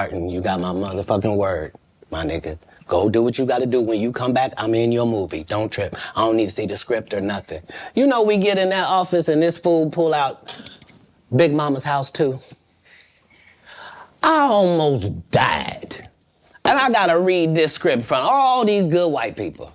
Martin, you got my motherfucking word, my nigga. Go do what you gotta do. When you come back, I'm in your movie. Don't trip. I don't need to see the script or nothing. You know we get in that office and this fool pull out Big Mama's House too. I almost died. And I gotta read this script in front of all these good white people.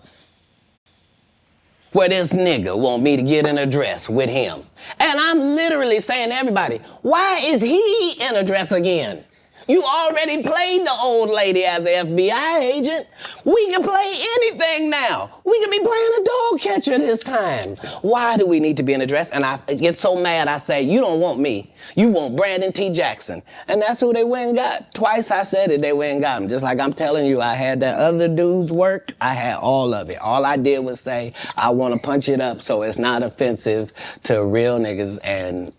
Where this nigga want me to get in a dress with him. And I'm literally saying to everybody, why is he in a dress again? You already played the old lady as an FBI agent. We can play anything now. We can be playing a dog catcher this time. Why do we need to be in a dress? And I get so mad, I say, you don't want me. You want Brandon T. Jackson. And that's who they went and got. Twice I said it, they went and got him. Just like I'm telling you, I had that other dude's work. I had all of it. All I did was say, I want to punch it up so it's not offensive to real niggas. And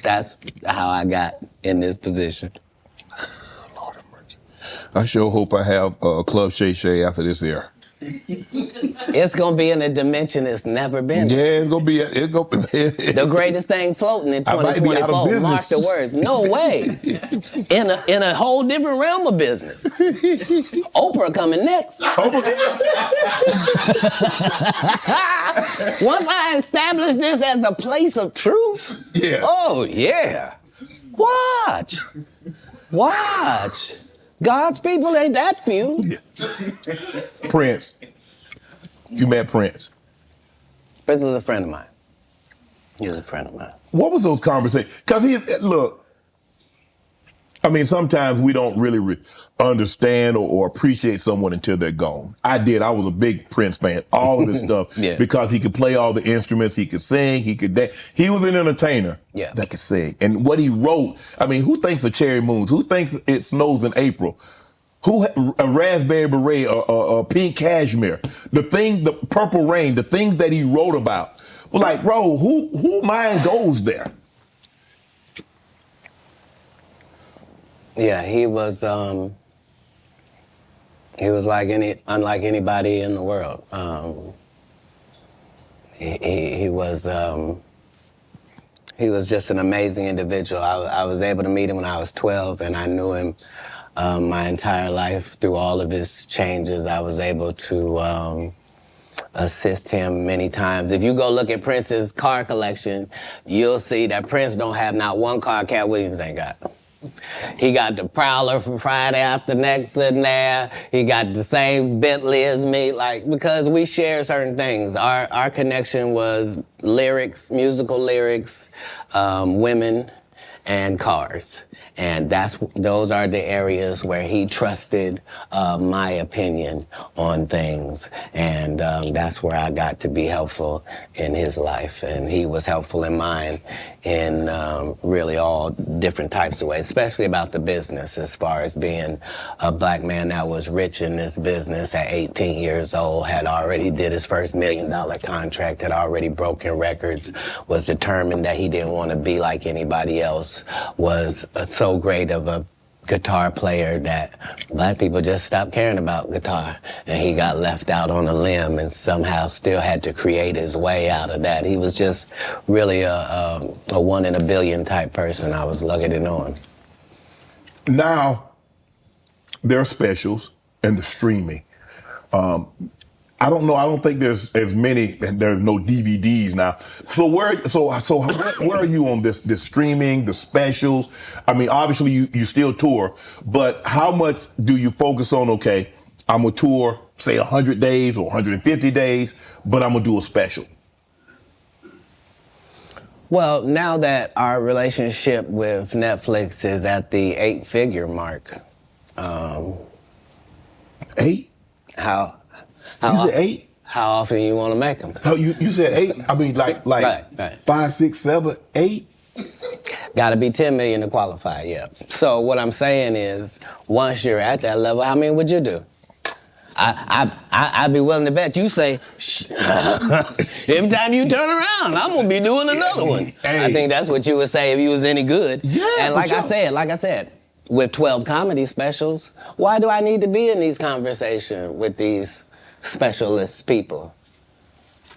that's how I got in this position. I sure hope I have Club Shay Shay after this air. It's gonna be in a dimension it's never been. Yeah, it's gonna be. The greatest thing floating in 2024. Mark the words. No way. In a whole different realm of business. Oprah coming next. Once I establish this as a place of truth. Yeah. Oh yeah. Watch. God's people ain't that few. Yeah. Prince. You met Prince. Prince was a friend of mine. He was a friend of mine. What was those conversations? Because look, I mean, sometimes we don't really understand or appreciate someone until they're gone. I did. I was a big Prince fan, all of his stuff, yeah. Because he could play all the instruments, he could sing, he could dance. He was an entertainer that could sing. And what he wrote, I mean, who thinks of Cherry Moons? Who thinks it snows in April? Who a raspberry beret or pink cashmere? The Purple Rain, the things that he wrote about. Well, like, bro, who mind goes there? Yeah, he was unlike anybody in the world. He was just an amazing individual. I was able to meet him when I was 12, and I knew him my entire life through all of his changes. I was able to assist him many times. If you go look at Prince's car collection, you'll see that Prince don't have not one car Cat Williams ain't got. He got the Prowler from Friday After Next in there. He got the same Bentley as me, because we share certain things. Our connection was lyrics, musical lyrics, women, and cars. And those are the areas where he trusted my opinion on things. And that's where I got to be helpful in his life. And he was helpful in mine in really all different types of ways, especially about the business, as far as being a black man that was rich in this business at 18 years old, had already did his first $1 million contract, had already broken records, was determined that he didn't want to be like anybody else, was so great of a guitar player that black people just stopped caring about guitar, and he got left out on a limb and somehow still had to create his way out of that. He was just really a one in a billion type person. I was lucky to know him. Now, there are specials and the streaming. I don't know. I don't think there's as many, and there's no DVDs now. So where are you on this streaming, the specials? I mean, obviously you still tour, but how much do you focus on? Okay, I'm gonna tour, say 100 days or 150 days, but I'm gonna do a special. Well, now that our relationship with Netflix is at the 8-figure mark, 8? You said 8? How often you want to make them? Oh, you said 8? I mean, like right. 5, 6, 7, 8? Got to be 10 million to qualify, yeah. So what I'm saying is, once you're at that level, how many would you do? I'd be willing to bet you say, every time you turn around, I'm gonna be doing another one. Hey. I think that's what you would say if you was any good. Yeah. And like I said, with 12 comedy specials, why do I need to be in these conversations with these specialist people?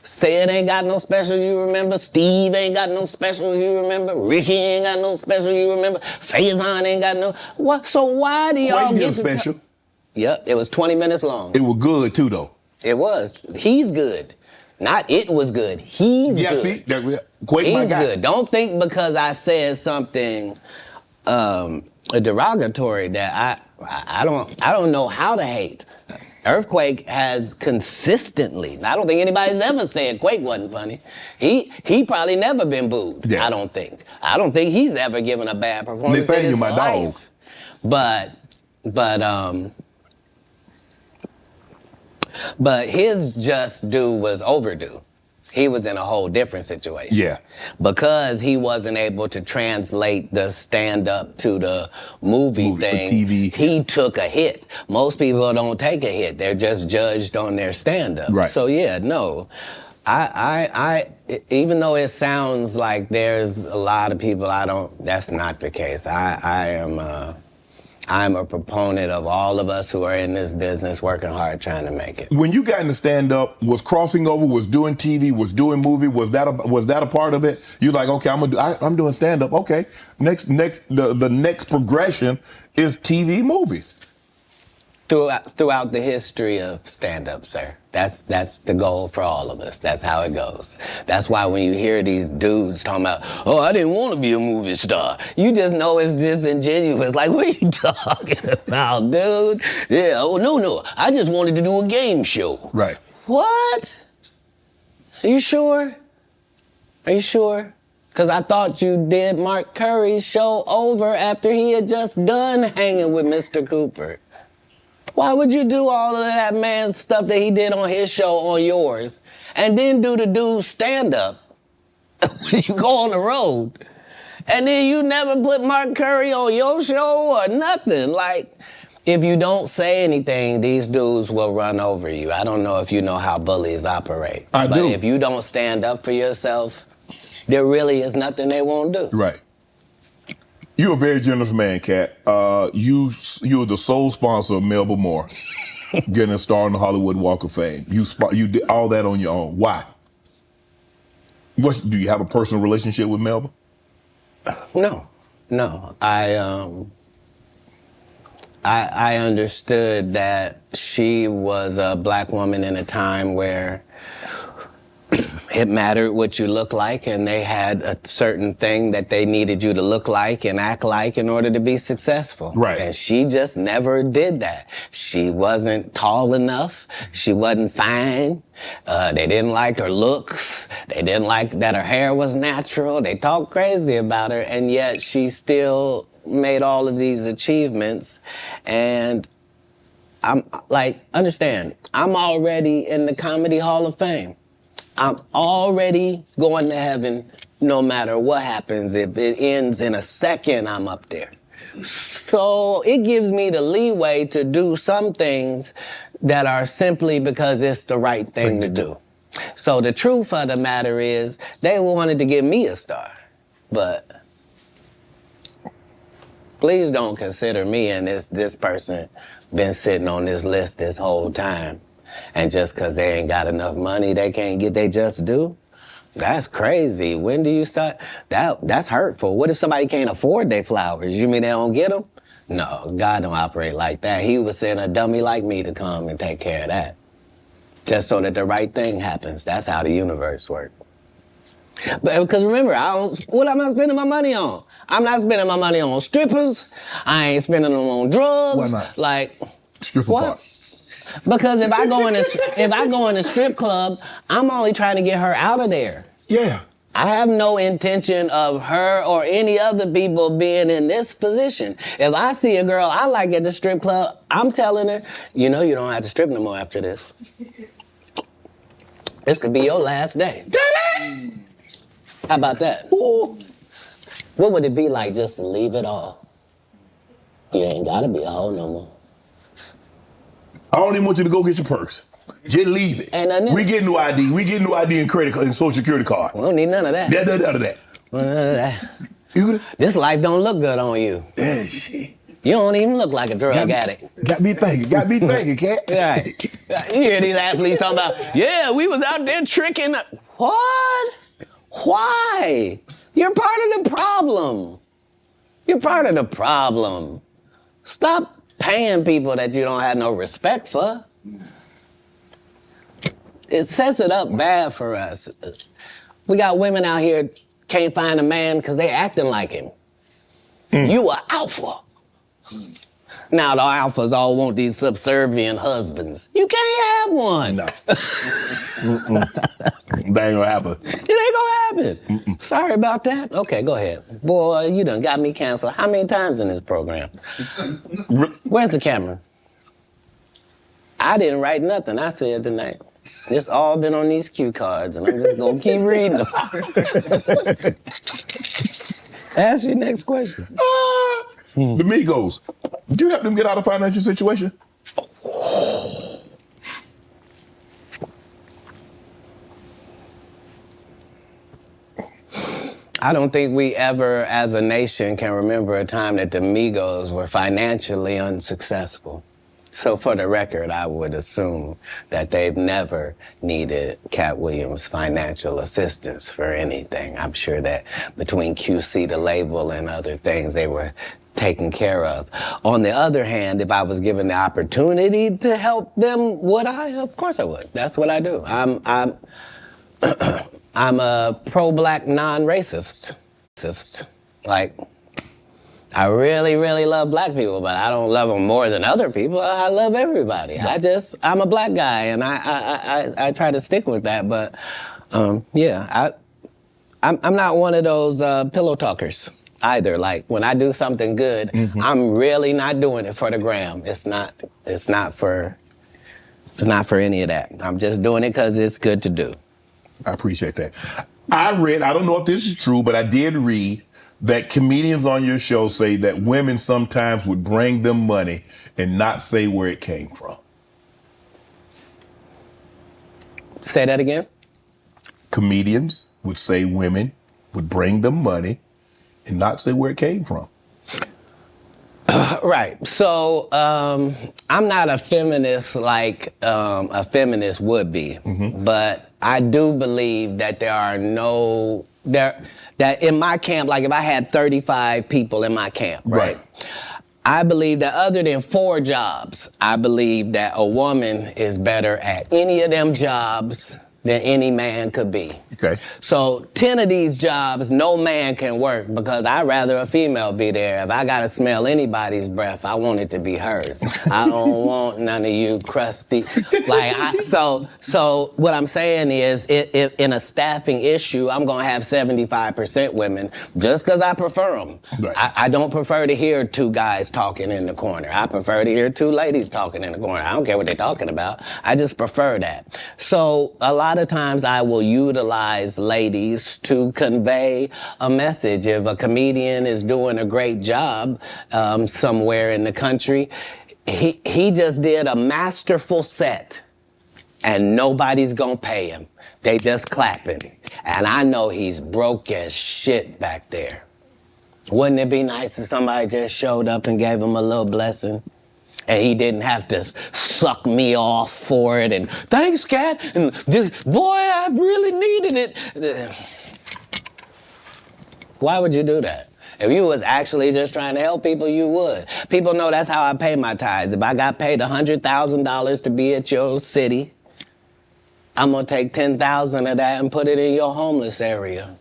Sid ain't got no specials you remember. Steve ain't got no specials you remember. Ricky ain't got no specials you remember. Faison ain't got no. What? So why do y'all Quake get did a special. Yep, it was 20 minutes long. It was good too, though. It was. He's good. Not it was good. He's Yeah, good. see, Quake my He's guy. good. Don't think because I said something derogatory that I don't know how to hate. Earthquake has consistently. I don't think anybody's ever said Quake wasn't funny. He probably never been booed. Yeah. I don't think. I don't think he's ever given a bad performance in Nathaniel, his my life. dog. But his just due was overdue. He was in a whole different situation. Yeah. Because he wasn't able to translate the stand-up to the movie thing, TV. he took a hit. Most people don't take a hit. They're just judged on their stand-up. Right. So yeah, no. I even though it sounds like there's a lot of people that's not the case. I'm a proponent of all of us who are in this business working hard trying to make it. When you got into stand-up, was crossing over, was doing TV, was doing movie, was that a part of it? You like, okay, I'm doing stand-up. Okay, the next progression is TV movies. Throughout the history of stand-up, sir. That's the goal for all of us. That's how it goes. That's why when you hear these dudes talking about, oh, I didn't want to be a movie star, you just know it's disingenuous. Like, what are you talking about, dude? Yeah, oh, no, I just wanted to do a game show. Right. What? Are you sure? Are you sure? Because I thought you did Mark Curry's show over after he had just done hanging with Mr. Cooper. Why would you do all of that man's stuff that he did on his show on yours and then do the dude's stand-up when you go on the road? And then you never put Mark Curry on your show or nothing. Like, if you don't say anything, these dudes will run over you. I don't know if you know how bullies operate. I but do. If you don't stand up for yourself, there really is nothing they won't do. Right. You're a very generous man, Katt. You're the sole sponsor of Melba Moore getting a star on the Hollywood Walk of Fame. You did all that on your own. Why? Do you have a personal relationship with Melba? No. I understood that she was a black woman in a time where it mattered what you look like, and they had a certain thing that they needed you to look like and act like in order to be successful. Right. And she just never did that. She wasn't tall enough. She wasn't fine. They didn't like her looks. They didn't like that her hair was natural. They talked crazy about her, and yet she still made all of these achievements. And I'm like, understand, I'm already in the Comedy Hall of Fame. I'm already going to heaven no matter what happens. If it ends in a second, I'm up there. So it gives me the leeway to do some things that are simply because it's the right thing to do. So the truth of the matter is, they wanted to give me a star. But please don't consider me and this person been sitting on this list this whole time. And just because they ain't got enough money, they can't get their just due? That's crazy. When do you start? That's hurtful. What if somebody can't afford their flowers? You mean they don't get them? No, God don't operate like that. He would send a dummy like me to come and take care of that. Just so that the right thing happens. That's how the universe works. But because remember, what am I spending my money on? I'm not spending my money on strippers. I ain't spending them on drugs. Why not? Like, Stripper what? bar. Because if I go in a strip club, I'm only trying to get her out of there. Yeah. I have no intention of her or any other people being in this position. If I see a girl I like at the strip club, I'm telling her, you know, you don't have to strip no more after this. This could be your last day. How about that? Ooh. What would it be like just to leave it all? You ain't gotta be a hoe no more. I don't even want you to go get your purse. Just leave it. Ain't nothing in We it. get new ID. We get new ID and credit card and social security card. We don't need none of that. None of that. None of that. You This life don't look good on you. yeah, shit. You don't even look like a drug addict. Got me thinking, Kat. Right. You hear these athletes talking about, yeah, we was out there tricking. What? Why? You're part of the problem. You're part of the problem. Stop paying people that you don't have no respect for. It sets it up bad for us. We got women out here can't find a man because they acting like him. You are alpha. Now the alphas all want these subservient husbands. You can't have one. No. That ain't gonna happen. It ain't gonna happen. Sorry about that. Okay, go ahead. Boy, you done got me canceled. How many times in this program? Where's the camera? I didn't write nothing. I said tonight. It's all been on these cue cards, and I'm just gonna keep reading them. Ask your next question. The Migos. Do you help them get out of financial situation? I don't think we ever, as a nation, can remember a time that the Migos were financially unsuccessful. So for the record, I would assume that they've never needed Katt Williams' financial assistance for anything. I'm sure that between QC, the label, and other things, they were taken care of. On the other hand, if I was given the opportunity to help them, would I? Of course I would. That's what I do. I'm a pro-black non-racist. Like, I really, really love black people, but I don't love them more than other people. I love everybody. I'm a black guy, and I try to stick with that. But yeah, I'm not one of those pillow talkers either. Like when I do something good, I'm really not doing it for the gram. It's not for any of that. I'm just doing it because it's good to do. I appreciate that. I don't know if this is true, but I did read that comedians on your show say that women sometimes would bring them money and not say where it came from. Say that again? Comedians would say women would bring them money and not say where it came from. Right. So I'm not a feminist like a feminist would be, but I do believe that that in my camp, like if I had 35 people in my camp, right? I believe that other than 4 jobs, I believe that a woman is better at any of them jobs than any man could be. Okay. So 10 of these jobs, no man can work because I'd rather a female be there. If I gotta smell anybody's breath, I want it to be hers. I don't want none of you crusty. So what I'm saying is, if in a staffing issue, I'm gonna have 75% women just because I prefer them. Right. I don't prefer to hear 2 guys talking in the corner. I prefer to hear 2 ladies talking in the corner. I don't care what they're talking about. I just prefer that. So a lot of times I will utilize ladies to convey a message. If a comedian is doing a great job somewhere in the country, he just did a masterful set and nobody's gonna pay him. They just clapping. And I know he's broke as shit back there. Wouldn't it be nice if somebody just showed up and gave him a little blessing? And he didn't have to suck me off for it and thanks, Katt, and boy, I really needed it. Why would you do that? If you was actually just trying to help people, you would. People know that's how I pay my tithes. If I got paid $100,000 to be at your city, I'm gonna take 10,000 of that and put it in your homeless area.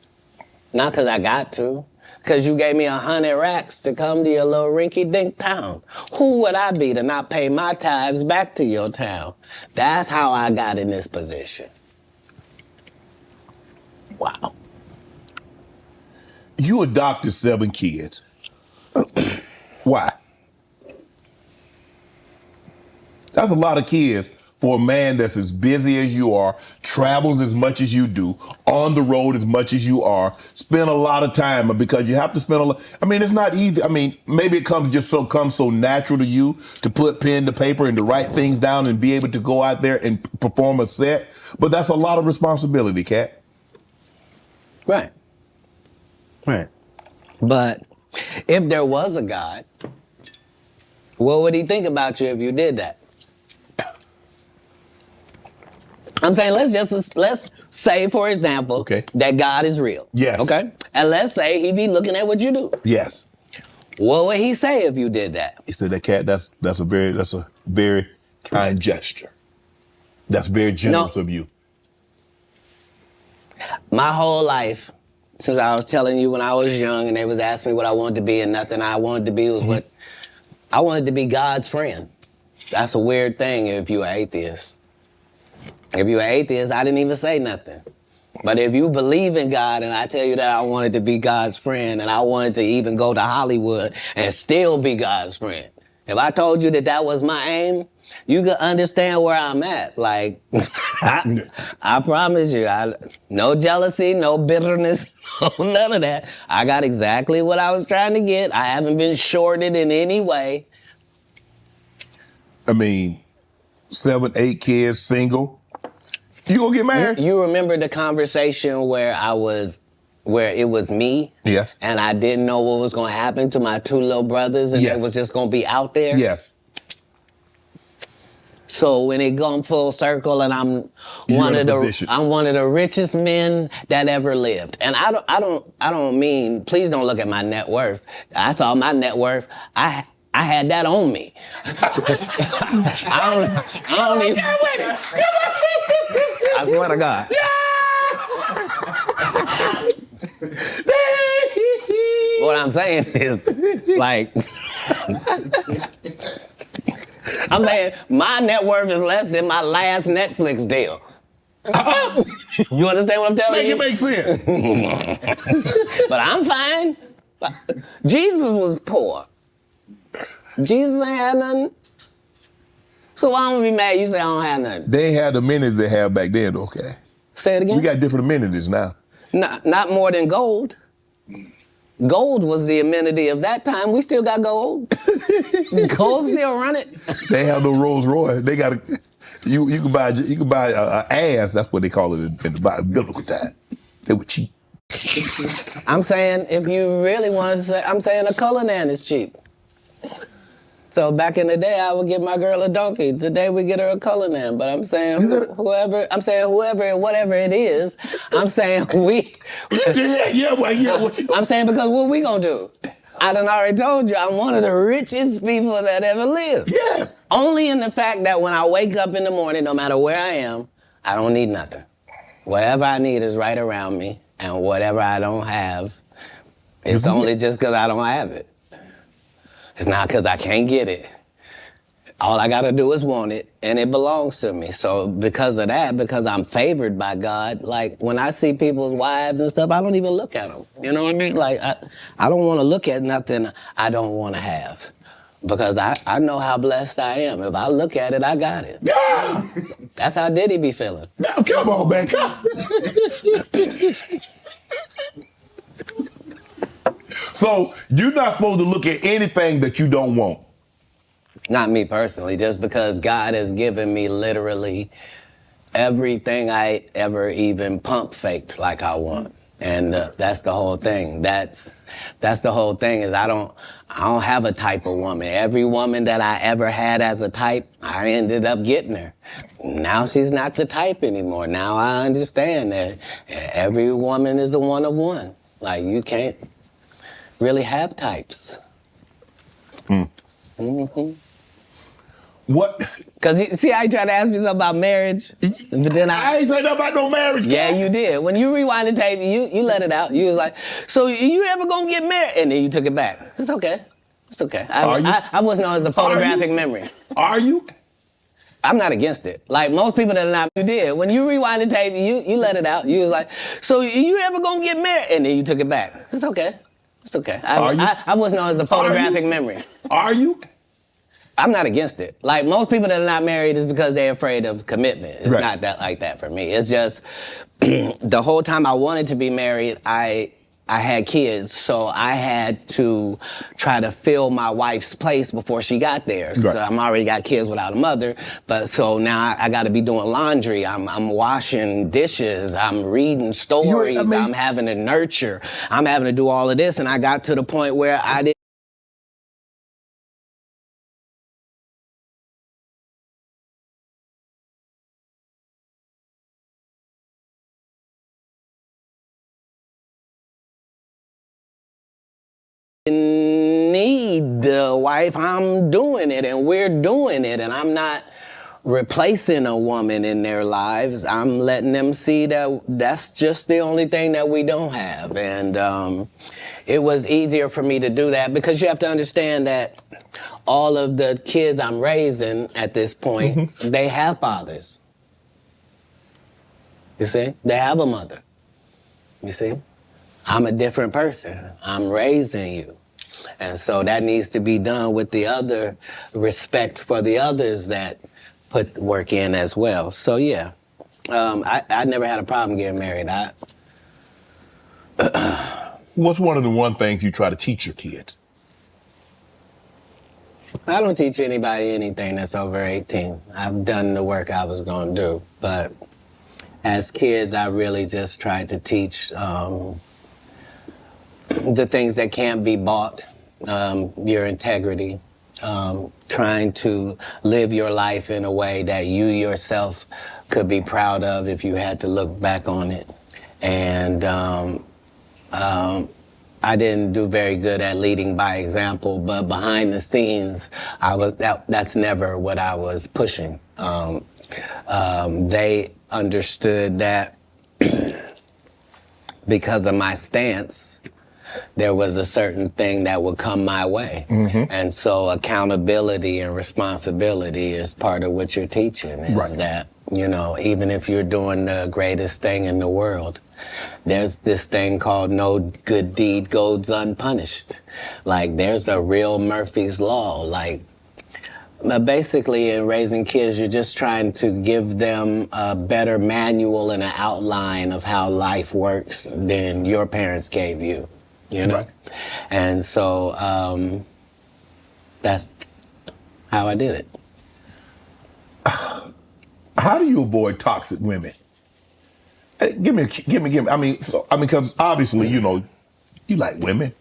Not because I got to. Because you gave me 100 racks to come to your little rinky-dink town. Who would I be to not pay my tithes back to your town? That's how I got in this position. Wow. You adopted 7 kids. Why? That's a lot of kids for a man that's as busy as you are, travels as much as you do, on the road as much as you are, spend a lot of time, because you have to spend a lot. I mean, it's not easy. I mean, maybe it comes so natural to you to put pen to paper and to write things down and be able to go out there and perform a set, but that's a lot of responsibility, Katt. Right. Right. But if there was a God, what would he think about you if you did that? I'm saying let's say, for example, Okay. that God is real. Yes. Okay. And let's say he be looking at what you do. Yes. What would he say if you did that? He said that cat. That's a very kind gesture. That's very generous No. of you. My whole life, since I was telling you when I was young and they was asking me what I wanted to be, and nothing I wanted to be was what I wanted to be, God's friend. That's a weird thing if you're an atheist. If you're an atheist, I didn't even say nothing. But if you believe in God and I tell you that I wanted to be God's friend and I wanted to even go to Hollywood and still be God's friend, if I told you that that was my aim, you could understand where I'm at. Like, I promise you, no jealousy, no bitterness, no none of that. I got exactly what I was trying to get. I haven't been shorted in any way. I mean, 7, 8 kids, single. You gonna get married? You remember the conversation where it was me? Yes. And I didn't know what was going to happen to my 2 little brothers and Yes. they was just going to be out there? Yes. So when it come full circle and I'm one of the richest men that ever lived. And I don't mean, please don't look at my net worth. I saw my net worth. I had that on me. I don't even. I swear to God. What I'm saying is, like, I'm saying my net worth is less than my last Netflix deal. You understand what I'm telling you? Make it make sense. But I'm fine. Jesus was poor. Jesus ain't had nothing. So why don't we be mad you say I don't have nothing? They had the amenities they had back then, okay? Say it again? We got different amenities now. Not more than gold. Gold was the amenity of that time. We still got gold. Gold still run it. They have no Rolls Royce. They got you can buy an ass. That's what they call it in the biblical time. They were cheap. I'm saying if you really want to say, I'm saying a Cullinan is cheap. So back in the day, I would get my girl a donkey. Today we get her a Cullinan. But I'm saying whatever it is, I'm saying we. I'm saying because what we gonna do? I done already told you I'm one of the richest people that ever lived. Yes. Only in the fact that when I wake up in the morning, no matter where I am, I don't need nothing. Whatever I need is right around me, and whatever I don't have, it's only just because I don't have it. It's not because I can't get it. All I got to do is want it, and it belongs to me. So because of that, because I'm favored by God, like when I see people's wives and stuff, I don't even look at them. You know what I mean? Like I don't want to look at nothing I don't want to have. Because I know how blessed I am. If I look at it, I got it. Yeah. That's how Diddy be feeling. Now, come on, man. So you're not supposed to look at anything that you don't want. Not me personally, just because God has given me literally everything I ever even pump faked like I want. And that's the whole thing. That's the whole thing is I don't have a type of woman. Every woman that I ever had as a type, I ended up getting her. Now she's not the type anymore. Now I understand that every woman is a one of one. Like you can't really have types. Mm-hmm. What? Because see how you tried to ask me something about marriage? But then I ain't say nothing about no marriage. Yeah, you did. When you rewind the tape, you let it out. You was like, so you ever gonna get married? And then you took it back. It's okay. It's okay. I wasn't on as a photographic memory. Are you? I'm not against it. Like most people that are not, you did. When you rewind the tape, you let it out. You was like, so you ever gonna get married? And then you took it back. It's okay. It's okay. I wasn't on as a photographic memory. Are you? I'm not against it. Like most people that are not married is because they're afraid of commitment. It's not that like that for me. It's just the whole time I wanted to be married, I had kids, so I had to try to fill my wife's place before she got there. So I'm already got kids without a mother, but so now I got to be doing laundry. I'm washing dishes. I'm reading stories. I'm having to nurture. I'm having to do all of this, and I got to the point where I didn't. wife, I'm doing it and we're doing it, and I'm not replacing a woman in their lives. I'm letting them see that that's just the only thing that we don't have. And it was easier for me to do that because you have to understand that all of the kids I'm raising at this point, they have fathers. You see? They have a mother. You see? I'm a different person. I'm raising you. And so that needs to be done with the other respect for the others that put work in as well. So yeah, I never had a problem getting married. What's one of the one things you try to teach your kids? I don't teach anybody anything that's over 18. I've done the work I was going to do. But as kids, I really just tried to teach the things that can't be bought, your integrity, trying to live your life in a way that you yourself could be proud of if you had to look back on it. And I didn't do very good at leading by example, but behind the scenes, that's never what I was pushing. They understood that because of my stance, there was a certain thing that would come my way. And so accountability and responsibility is part of what you're teaching, is that, you know, even if you're doing the greatest thing in the world, there's this thing called no good deed goes unpunished. Like, there's a real Murphy's Law. Like, basically, in raising kids, you're just trying to give them a better manual and an outline of how life works than your parents gave you, you know? And so that's how I did it. How do you avoid toxic women? Give me. I mean, because obviously, you know, you like women.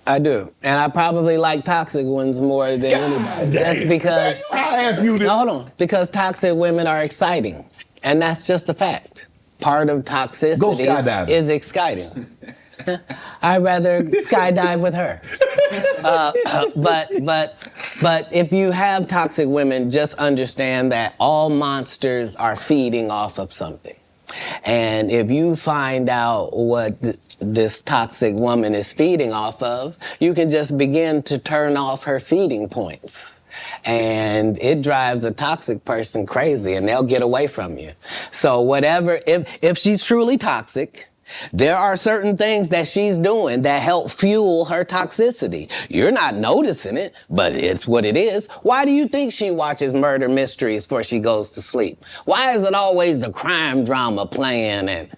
I do, and I probably like toxic ones more than anybody. That's because I ask you this. No, hold on, because toxic women are exciting, and that's just a fact. Part of toxicity is exciting. I'd rather skydive with her. But if you have toxic women, just understand that all monsters are feeding off of something. And if you find out what this toxic woman is feeding off of, you can just begin to turn off her feeding points. And it drives a toxic person crazy, and they'll get away from you. So whatever, if she's truly toxic, there are certain things that she's doing that help fuel her toxicity. You're not noticing it, but it's what it is. Why do you think she watches murder mysteries before she goes to sleep? Why is it always a crime drama playing? And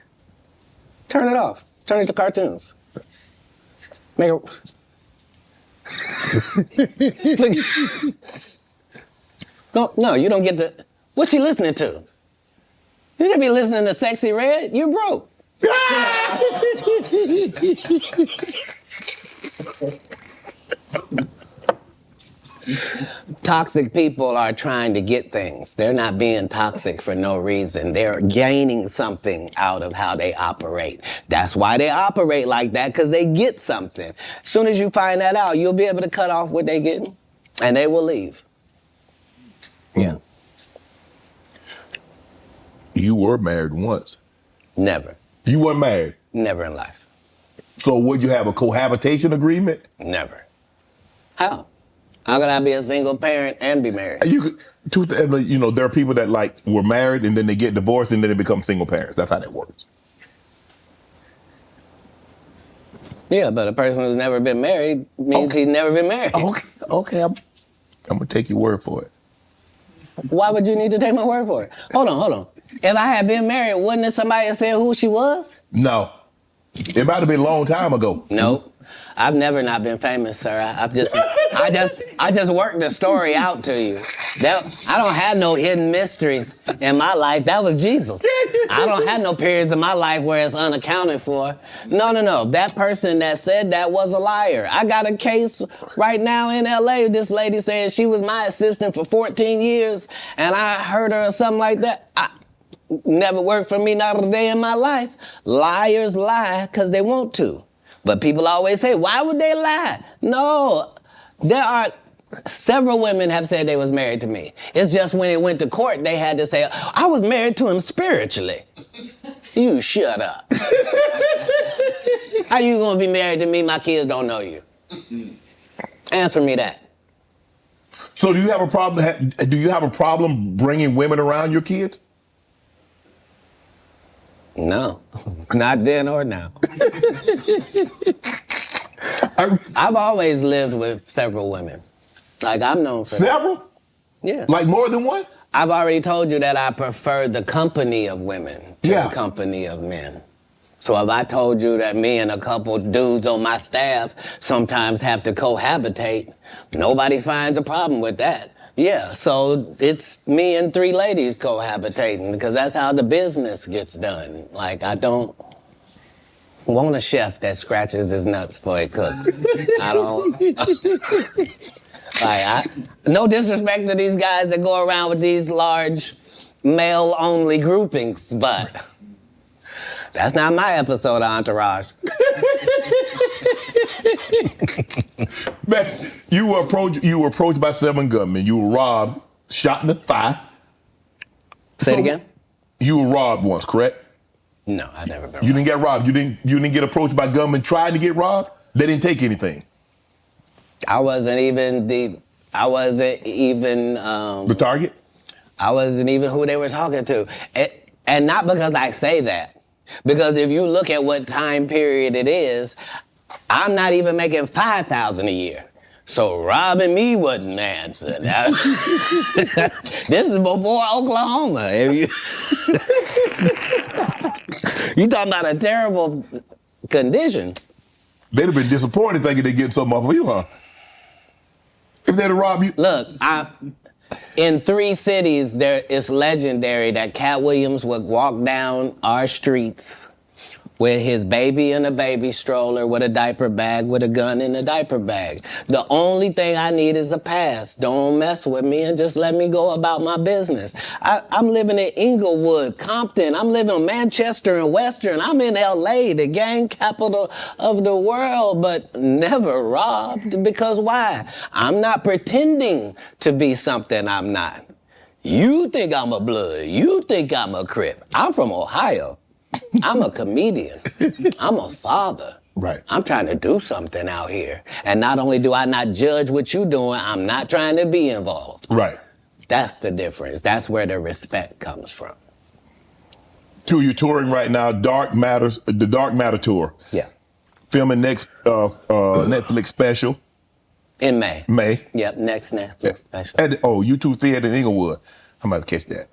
turn it off. Turn it to cartoons. Make it... No, you don't get to... What's she listening to? You can't be listening to Sexy Red. You're broke. Toxic people are trying to get things. They're not being toxic for no reason. They're gaining something out of how they operate. That's why they operate like that, because they get something. As soon as you find that out, you'll be able to cut off what they're getting, and they will leave. Yeah. You were married once. Never. You weren't married? Never in life. So would you have a cohabitation agreement? Never. How? How could I be a single parent and be married? You know, there are people that like were married and then they get divorced and then they become single parents. That's how that works. Yeah, but a person who's never been married means he's never been married. Okay. I'm gonna take your word for it. Why would you need to take my word for it? Hold on. If I had been married, wouldn't have somebody have said who she was? No. It might have been a long time ago. Nope. I've never not been famous, sir. I just worked the story out to you. I don't have no hidden mysteries in my life. That was Jesus. I don't have no periods in my life where it's unaccounted for. No. That person that said that was a liar. I got a case right now in LA. This lady saying she was my assistant for 14 years, and I heard her or something like that. Never worked for me, not a day in my life. Liars lie because they want to. But people always say, why would they lie? No, there are Several women have said they was married to me. It's just when it went to court, they had to say, I was married to him spiritually. You shut up. How you gonna be married to me? My kids don't know you. Answer me that. So do you have a problem? Do you have a problem bringing women around your kids? No, not then or now. I've always lived with several women. Like, I'm known for several? That. Yeah. Like more than one? I've already told you that I prefer the company of women to the company of men. So if I told you that me and a couple dudes on my staff sometimes have to cohabitate, nobody finds a problem with that. Yeah, so it's me and 3 ladies cohabitating because that's how the business gets done. Like, I don't want a chef that scratches his nuts before he cooks. I don't. No disrespect to these guys that go around with these large male-only groupings, but that's not my episode of Entourage. Man, you were approached by 7 gunmen. You were robbed, shot in the thigh. Say it again? You were robbed once, correct? No, I never been robbed. You didn't get robbed. You didn't get approached by gunmen trying to get robbed? They didn't take anything. I wasn't even the target? I wasn't even who they were talking to. And not because I say that. Because if you look at what time period it is, I'm not even making $5,000 a year. So robbing me wasn't the answer. This is before Oklahoma. You talking about a terrible condition. They'd have been disappointed thinking they'd get something off of you, huh? If they'd have robbed you. Look, in 3 cities, it's legendary that Cat Williams would walk down our streets with his baby in a baby stroller, with a diaper bag, with a gun in a diaper bag. The only thing I need is a pass. Don't mess with me and just let me go about my business. I'm living in Inglewood, Compton. I'm living in Manchester and Western. I'm in LA, the gang capital of the world, but never robbed. Because why? I'm not pretending to be something I'm not. You think I'm a Blood. You think I'm a Crip. I'm from Ohio. I'm a comedian. I'm a father. Right. I'm trying to do something out here. And not only do I not judge what you're doing, I'm not trying to be involved. Right. That's the difference. That's where the respect comes from. You're touring right now, the Dark Matter tour. Yeah. Filming next Netflix special. In May. May. Yep, next Netflix special. At U2 Theater in Inglewood. I'm about to catch that.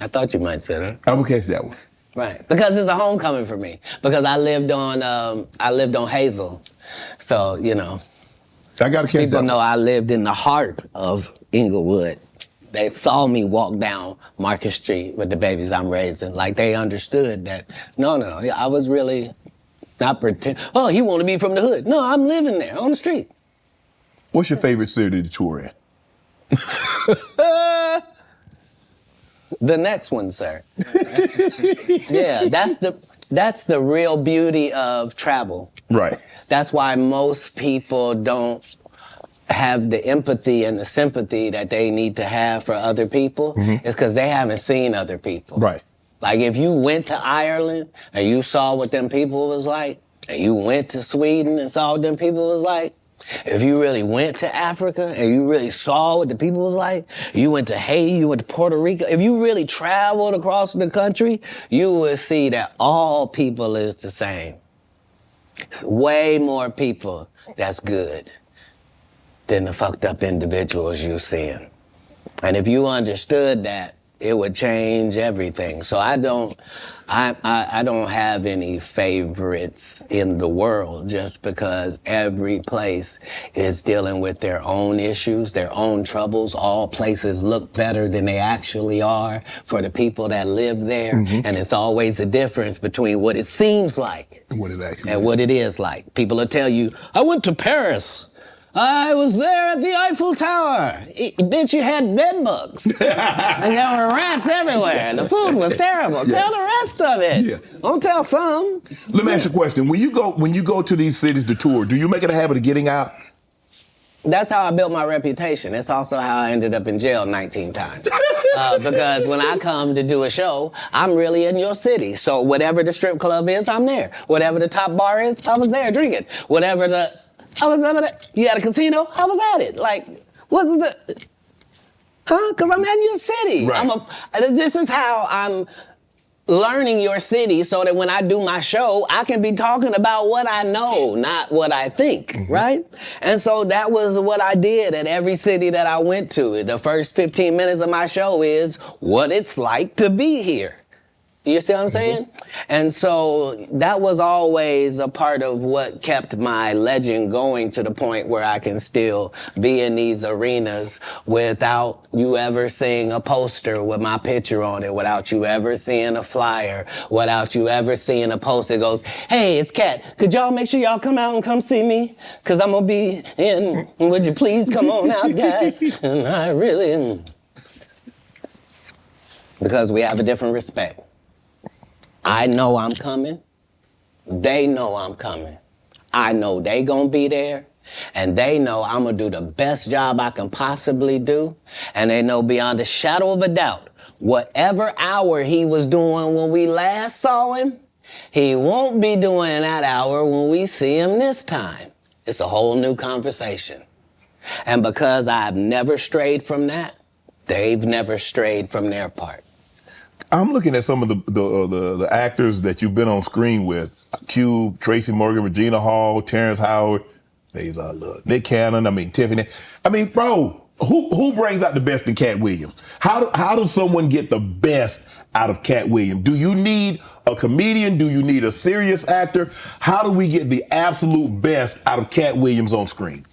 I thought you might say that. I will catch that one. Right, because it's a homecoming for me. Because I lived on Hazel, so I gotta catch people that. know I lived in the heart of Inglewood. They saw me walk down Market Street with the babies I'm raising. Like, they understood that. No, I was really not pretend. Oh, he want to be from the hood. No, I'm living there on the street. What's your favorite city to tour in? The next one, sir. Yeah, that's the real beauty of travel. Right. That's why most people don't have the empathy and the sympathy that they need to have for other people. It's because they haven't seen other people. Right. Like, if you went to Ireland and you saw what them people was like, and you went to Sweden and saw what them people was like, if you really went to Africa and you really saw what the people was like, you went to Haiti, you went to Puerto Rico, if you really traveled across the country, you would see that all people is the same. It's way more people that's good than the fucked up individuals you're seeing. And if you understood that, it would change everything. So I don't have any favorites in the world, just because every place is dealing with their own issues, their own troubles. All places look better than they actually are for the people that live there. And it's always a difference between what it seems like and what it actually and what it is like. People will tell you, I went to Paris. I was there at the Eiffel Tower. Bitch, you had bed bugs. And there were rats everywhere. The food was terrible. Yeah. Tell the rest of it. Yeah. Don't tell some. Let me ask you a question. When you go to these cities to tour, do you make it a habit of getting out? That's how I built my reputation. It's also how I ended up in jail 19 times. Because when I come to do a show, I'm really in your city. So whatever the strip club is, I'm there. Whatever the top bar is, I was there drinking. I was over there. You had a casino? I was at it. Like, what was it? Huh? Because I'm in your city. Right. This is how I'm learning your city so that when I do my show, I can be talking about what I know, not what I think, right? And so that was what I did at every city that I went to. The first 15 minutes of my show is what it's like to be here. You see what I'm saying? And so that was always a part of what kept my legend going to the point where I can still be in these arenas without you ever seeing a poster with my picture on it, without you ever seeing a flyer, without you ever seeing a post that goes, hey, it's Katt. Could y'all make sure y'all come out and come see me? Because I'm going to be in. Would you please come on out, guys? And I really am. Because we have a different respect. I know I'm coming. They know I'm coming. I know they gonna be there. And they know I'm gonna do the best job I can possibly do. And they know beyond a shadow of a doubt, whatever hour he was doing when we last saw him, he won't be doing that hour when we see him this time. It's a whole new conversation. And because I've never strayed from that, they've never strayed from their part. I'm looking at some of the actors that you've been on screen with: Cube, Tracy Morgan, Regina Hall, Terrence Howard, Nick Cannon. Tiffany. Bro, who brings out the best in Katt Williams? How does someone get the best out of Katt Williams? Do you need a comedian? Do you need a serious actor? How do we get the absolute best out of Katt Williams on screen?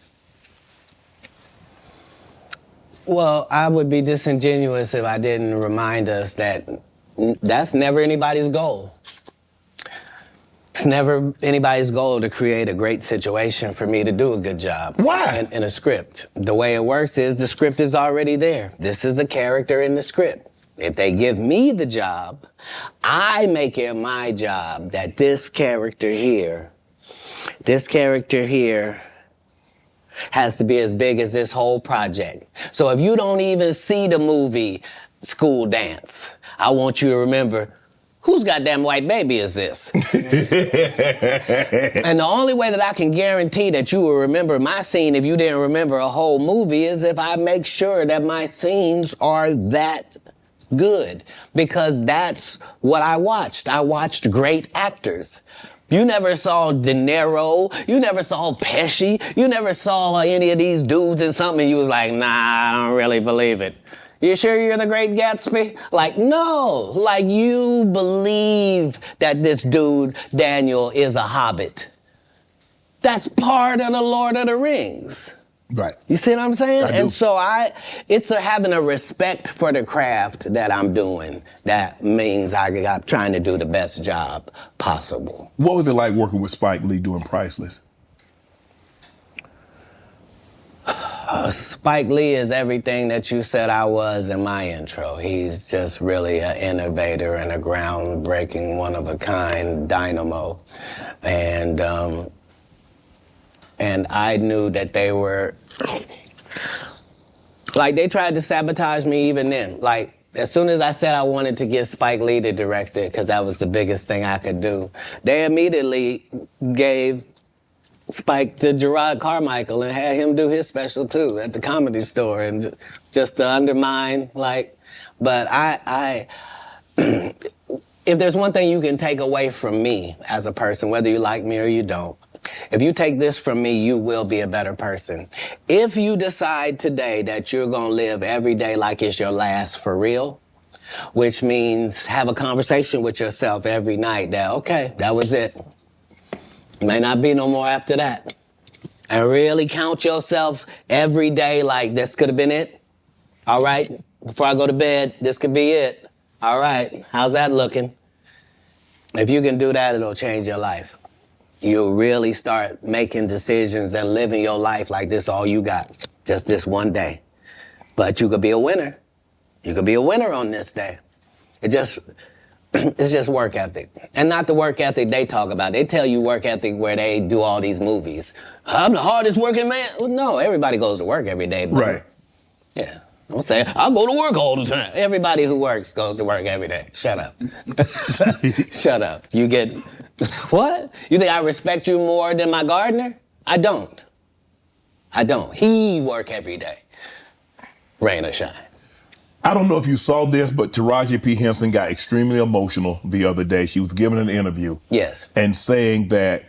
Well, I would be disingenuous if I didn't remind us that that's never anybody's goal. It's never anybody's goal to create a great situation for me to do a good job. Why? In a script. The way it works is the script is already there. This is a character in the script. If they give me the job, I make it my job that this character here has to be as big as this whole project. So if you don't even see the movie School Dance, I want you to remember, whose goddamn white baby is this? And the only way that I can guarantee that you will remember my scene if you didn't remember a whole movie is if I make sure that my scenes are that good. Because that's what I watched. I watched great actors. You never saw De Niro, you never saw Pesci, you never saw any of these dudes in something and you was like, nah, I don't really believe it. You sure you're the Great Gatsby? Like, no. Like, you believe that this dude, Daniel, is a hobbit. That's part of the Lord of the Rings. Right. You see what I'm saying? I do. And so it's having a respect for the craft that I'm doing. That means I'm trying to do the best job possible. What was it like working with Spike Lee doing Priceless? Spike Lee is everything that you said I was in my intro. He's just really an innovator and a groundbreaking, one-of-a-kind dynamo. And I knew that they were, like, they tried to sabotage me even then. Like, as soon as I said I wanted to get Spike Lee to direct it, because that was the biggest thing I could do, they immediately gave Spike to Gerard Carmichael and had him do his special too at the Comedy Store, and just to undermine, like, but if there's one thing you can take away from me as a person, whether you like me or you don't, if you take this from me, you will be a better person. If you decide today that you're gonna live every day like it's your last for real, which means have a conversation with yourself every night that, okay, that was it. May not be no more after that. And really count yourself every day like this could have been it. All right, before I go to bed, this could be it. All right, how's that looking? If you can do that, it'll change your life. You'll really start making decisions and living your life like this all you got, just this one day. But you could be a winner. You could be a winner on this day. It's just work ethic. And not the work ethic they talk about. They tell you work ethic where they do all these movies. I'm the hardest working man. Well, no, everybody goes to work every day. But Right. yeah. Don't say, I go to work all the time. Everybody who works goes to work every day. Shut up. Shut up. You get, what? You think I respect you more than my gardener? I don't. I don't. He work every day. Rain or shine. I don't know if you saw this, but Taraji P. Henson got extremely emotional the other day. She was giving an interview. Yes. And saying that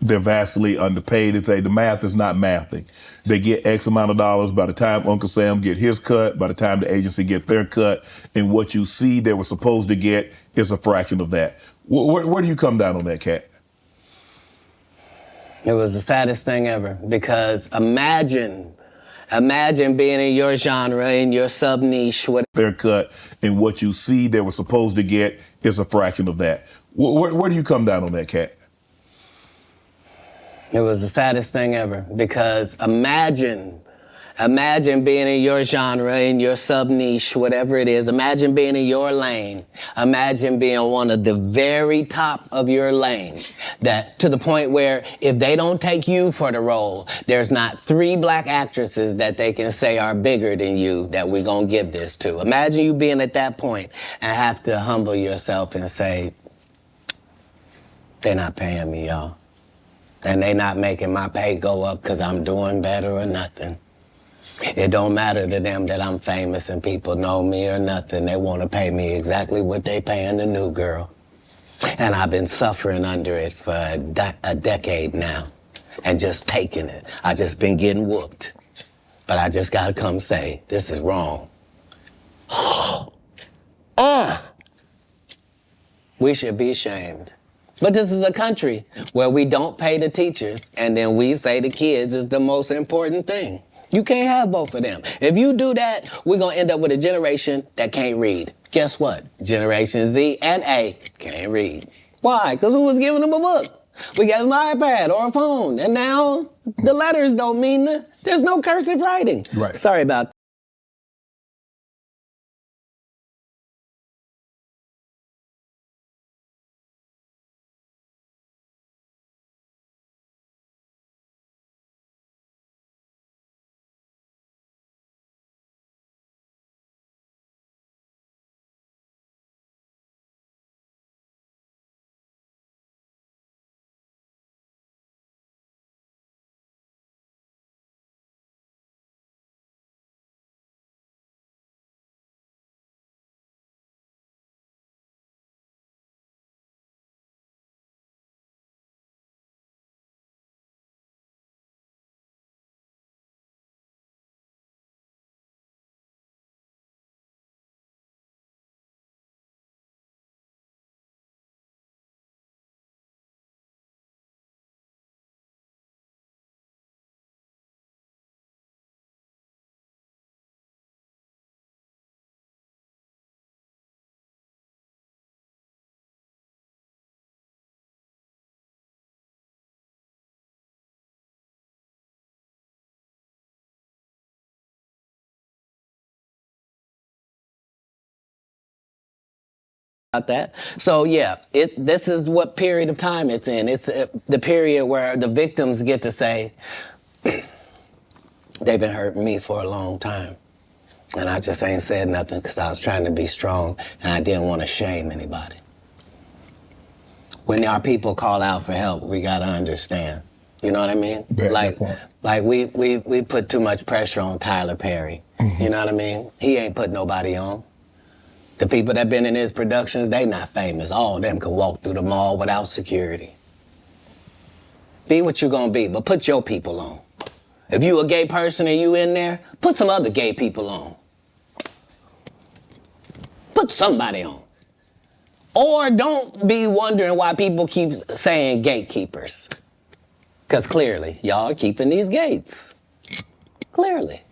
they're vastly underpaid. And say the math is not mathing. They get X amount of dollars by the time Uncle Sam get his cut, by the time the agency get their cut, and what you see they were supposed to get is a fraction of that. Where do you come down on that, Katt? It was the saddest thing ever, because imagine being in your genre, in your sub-niche. Their cut, and what you see they were supposed to get is a fraction of that. Where do you come down on that, Katt? It was the saddest thing ever, because imagine being in your genre, in your sub-niche, whatever it is. Imagine being in your lane. Imagine being one of the very top of your lane. That to the point where if they don't take you for the role, there's not 3 black actresses that they can say are bigger than you that we're gonna give this to. Imagine you being at that point and have to humble yourself and say, they're not paying me, y'all. And they not making my pay go up because I'm doing better or nothing. It don't matter to them that I'm famous and people know me or nothing. They want to pay me exactly what they paying the new girl. And I've been suffering under it for a decade now and just taking it. I just been getting whooped. But I just got to come say, this is wrong. We should be ashamed. But this is a country where we don't pay the teachers, and then we say the kids is the most important thing. You can't have both of them. If you do that, we're going to end up with a generation that can't read. Guess what? Generation Z and A can't read. Why? Because who was giving them a book? We gave them an iPad or a phone, and now the letters don't mean there's no cursive writing. Right. Sorry about that. That. So yeah, this is what period of time it's in. It's the period where the victims get to say, they've been hurting me for a long time. And I just ain't said nothing because I was trying to be strong and I didn't want to shame anybody. When our people call out for help, we got to understand. You know what I mean? Like we put too much pressure on Tyler Perry. Mm-hmm. You know what I mean? He ain't put nobody on. The people that been in his productions, they not famous. All of them can walk through the mall without security. Be what you gonna be, but put your people on. If you a gay person and you in there, put some other gay people on. Put somebody on. Or don't be wondering why people keep saying gatekeepers. Because clearly, y'all are keeping these gates. Clearly.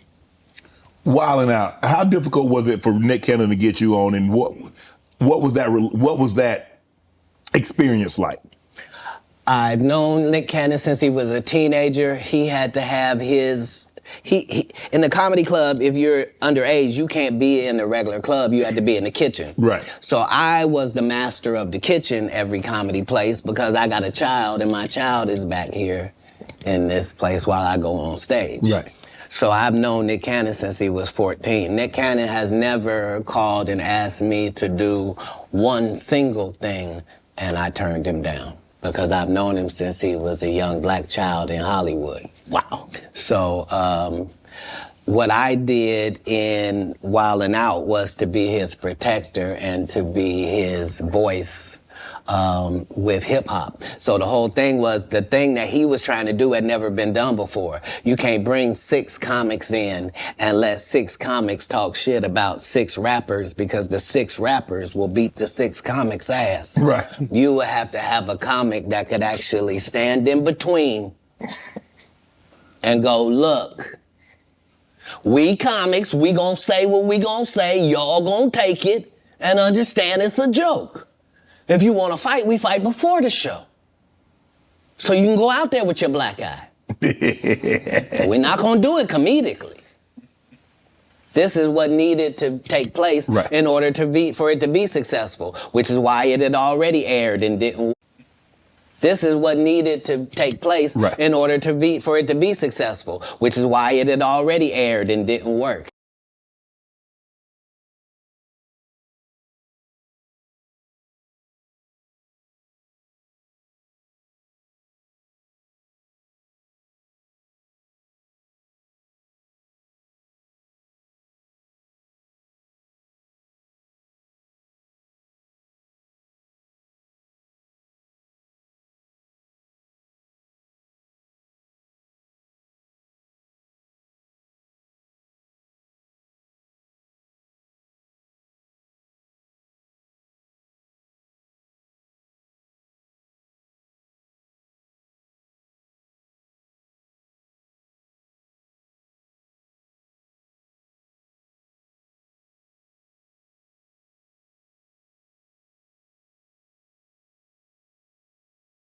Wilding out. How difficult was it for Nick Cannon to get you on, and what was that experience like? I've known Nick Cannon since he was a teenager. He had to have his he in the comedy club, if you're underage, you can't be in the regular club. You had to be in the kitchen. Right. So I was the master of the kitchen every comedy place because I got a child, and my child is back here in this place while I go on stage. Right. So I've known Nick Cannon since he was 14. Nick Cannon has never called and asked me to do one single thing, and I turned him down because I've known him since he was a young black child in Hollywood. Wow. So what I did in Wildin' Out was to be his protector and to be his voice with hip hop. So the whole thing was the thing that he was trying to do had never been done before. You can't bring 6 comics in and let 6 comics talk shit about 6 rappers because the 6 rappers will beat the 6 comics' ass. Right. You would have to have a comic that could actually stand in between and go, look, we comics, we gonna say what we gonna say, y'all gonna take it and understand it's a joke. If you want to fight, we fight before the show. So you can go out there with your black eye. But we're not going to do it comedically. This is what needed to take place in order for it to be successful, which is why it had already aired and didn't. This is what needed to take place in order for it to be successful, which is why it had already aired and didn't work.